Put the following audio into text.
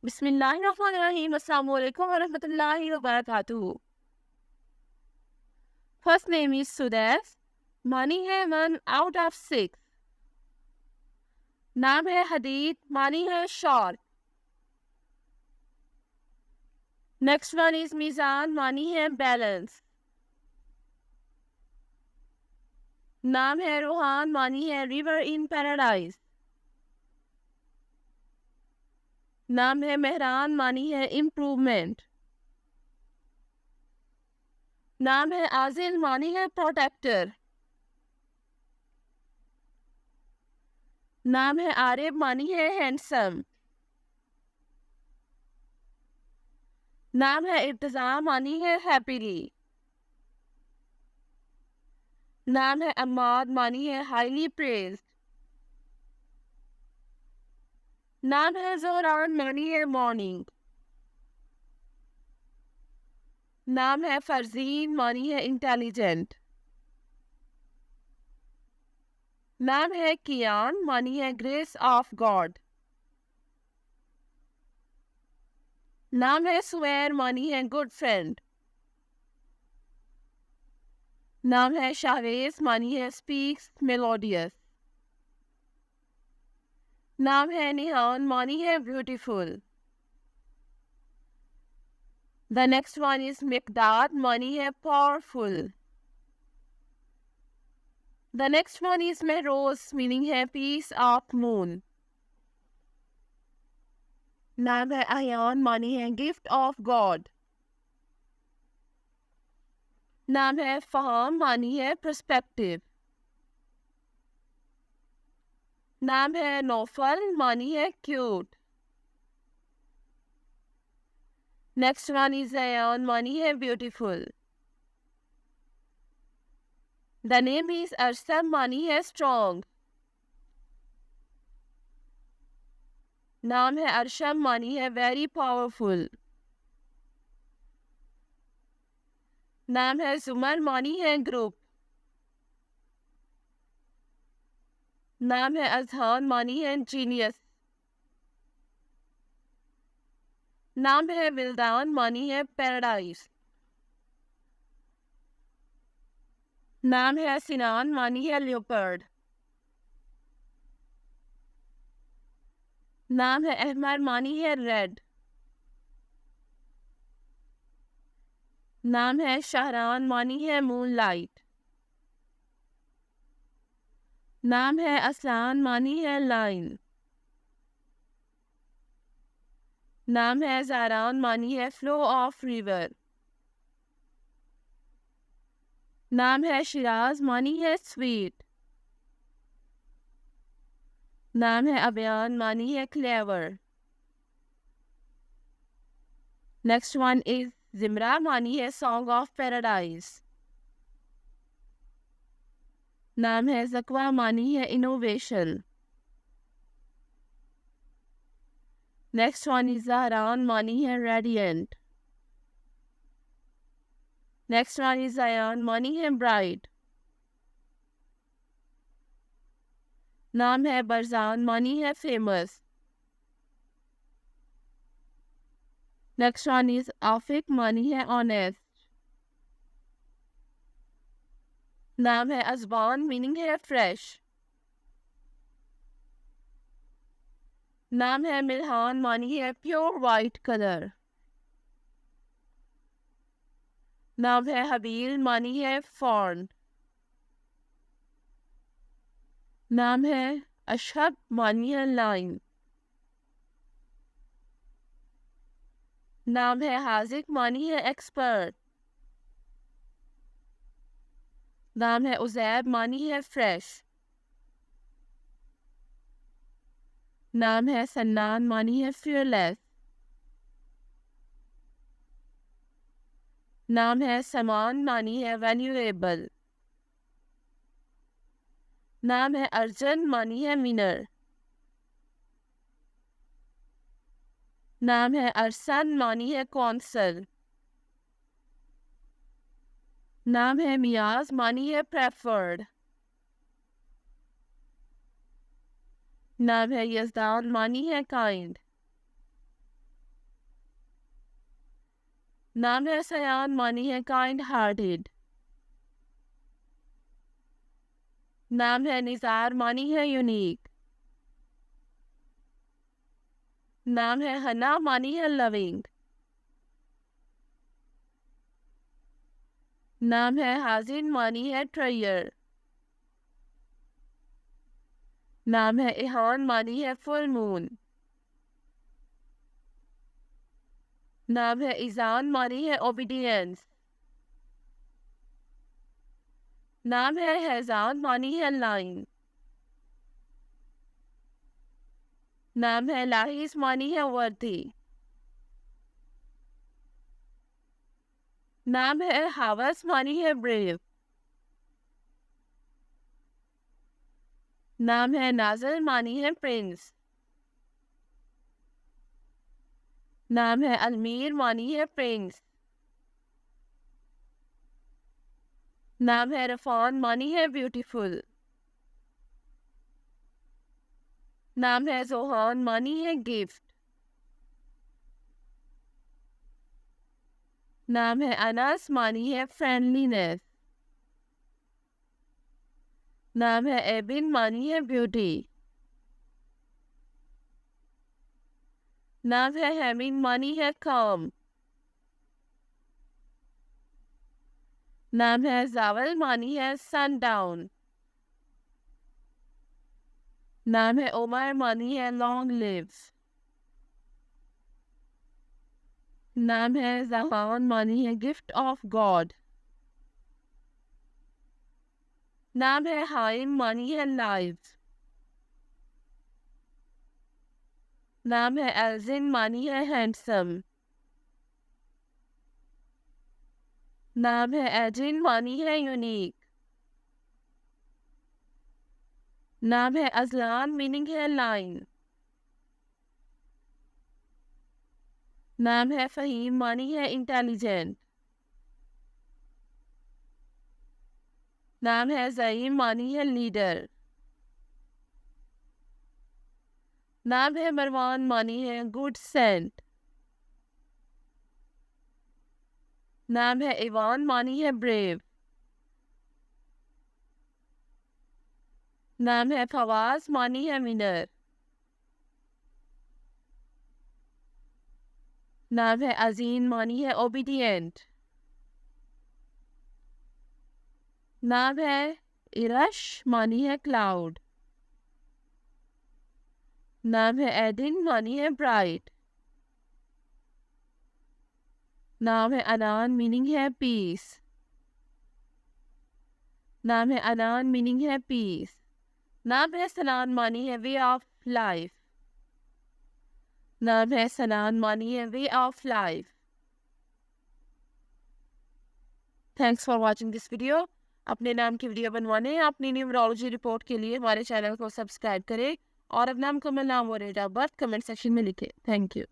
बिस्मिल्लाहिर्रहमानिर्रहीम। अस्सलाम वालेकुम वरहमतुल्लाहि वबरकातुहू। First name is Sudais. मानी है 1 out of 6। नाम है हदीद। मानी है short. Next one is Mizan. मानी है बैलेंस। नाम है रूहान। मानी है रिवर इन पैराडाइज। नाम है मेहरान। मानी है इम्प्रूवमेंट। नाम है आजिल। मानी है प्रोटेक्टर। नाम है आरिफ। मानी है हैंडसम। नाम है इर्तिज़ा। मानी है हैप्पीली। नाम है अम्माद। मानी है हाईली प्रेज्ड। नाम है ज़ोहरान। मानी है मॉर्निंग। नाम है फरजीन। मानी है इंटेलिजेंट। नाम है कियान। मानी है ग्रेस ऑफ गॉड। नाम है सुवैर। मानी है गुड फ्रेंड। नाम है शाहरेज। मानी है स्पीक्स मेलोडियस। नाम है निहान। मानी है beautiful. The next one is Miqdad. मानी है powerful. The next one is Mehroz. Meaning है पीस ऑफ मून। नाम है अयान। मानी है गिफ्ट ऑफ गॉड। नाम है फहाम। मानी है पर्सपेक्टिव। नाम है नौफल। मानी है cute. Next one is Zayan. मानी है beautiful. The name is Arsam. मानी है स्ट्रॉन्ग। नाम है अरशम। मानी है वेरी पावरफुल। नाम है जुमर। मानी है ग्रुप। नाम है अजहान। मानी है जीनियस। नाम है विल्दान। मानी है पैराडाइज। नाम है सिनान। मानी है लियोपर्ड। नाम है अहमर। मानी है रेड। नाम है शाहरान। मानी है मूनलाइट। नाम है असलान। मानी है लाइन। नाम है ज़ारान। मानी है फ्लो ऑफ रिवर। नाम है शिराज। मानी है स्वीट। नाम है अबयान। मानी है clever. Next one is Zimra. मानी है सॉन्ग ऑफ पैराडाइज। नाम है जकवा। मानी है innovation. Next one is Zahran. मानी है radiant. Next one is Ayan. मानी है ब्राइट। नाम है बरजान। मानी है famous. Next one is Afiq. मानी है ऑनेस्ट। नाम है अजबान। मीनिंग है फ्रेश। नाम है मिल्हान। मानी है प्योर वाइट कलर। नाम है हबील। मानी है फॉर्न। नाम है अशहब। मानी है लाइन। नाम है हाजिक। मानी है एक्सपर्ट। नाम है उजैब। मानी है फ्रेश। नाम है सन्नान। मानी है फियरलेस। नाम है समान। मानी है वैल्यूएबल। नाम है अर्जन। मानी है विनर। नाम है अरसन। मानी है कौंसल। नाम है मियाज। मानी है प्रेफर्ड। नाम है यजदान। मानी है काइंड। नाम है सयान, मानी है काइंड हार्टेड। नाम है निज़ार, मानी है यूनिक। नाम है हना, मानी है लविंग। नाम है हाजिन, मानी है ट्रेयर। नाम है इहान, मानी है फुल मून। नाम है ईजान, मानी है ओबीडियंस। नाम है हैजान, मानी है लाइन। नाम है लाहिस, मानी है वर्दी। नाम है हावस, मानी है ब्रेव। नाम है नाजल, मानी है प्रिंस। नाम है अलमीर, मानी है प्रिंस। नाम है रफान, मानी है ब्यूटीफुल। नाम है जोहान, मानी है गिफ्ट। नाम है अनस, मानी है फ्रेंडलीनेस। नाम है एबिन, मानी है ब्यूटी। नाम है हेमिन, मानी है काम। नाम है जावल, मानी है सनडाउन। नाम है उमर, मानी है लॉन्ग लिव्स। नाम है जहान, मानी है गिफ्ट ऑफ गॉड। नाम है हाइम, मानी है लाइफ। नाम है एल्जिन, मानी है हैंडसम। नाम है एजिन, मानी है यूनिक। नाम है अजलान, मीनिंग है लाइन। नाम है फहीम, मानी है इंटेलिजेंट। नाम है ज़ईम, मानी है लीडर। नाम है मरवान, मानी है गुड सेंट। नाम है इवान, मानी है ब्रेव। नाम है फवाज, मानी है विनर। नाम है अजीन, मानी है ओबीडियंट। नाम है इरश, मानी है क्लाउड। नाम है एडिन, मानी है ब्राइट। नाम है अनान, मीनिंग है पीस। नाम है अनान, मीनिंग है पीस। नाम है सनान, मानी है वे ऑफ लाइफ। नाम है सनान, मानी है way of life. Thanks for watching this video. अपने नाम की वीडियो बनवाने अपनी न्यूमरोलॉजी रिपोर्ट के लिए हमारे चैनल को सब्सक्राइब करें और अपना नाम और date of birth comment section में लिखें। Thank you.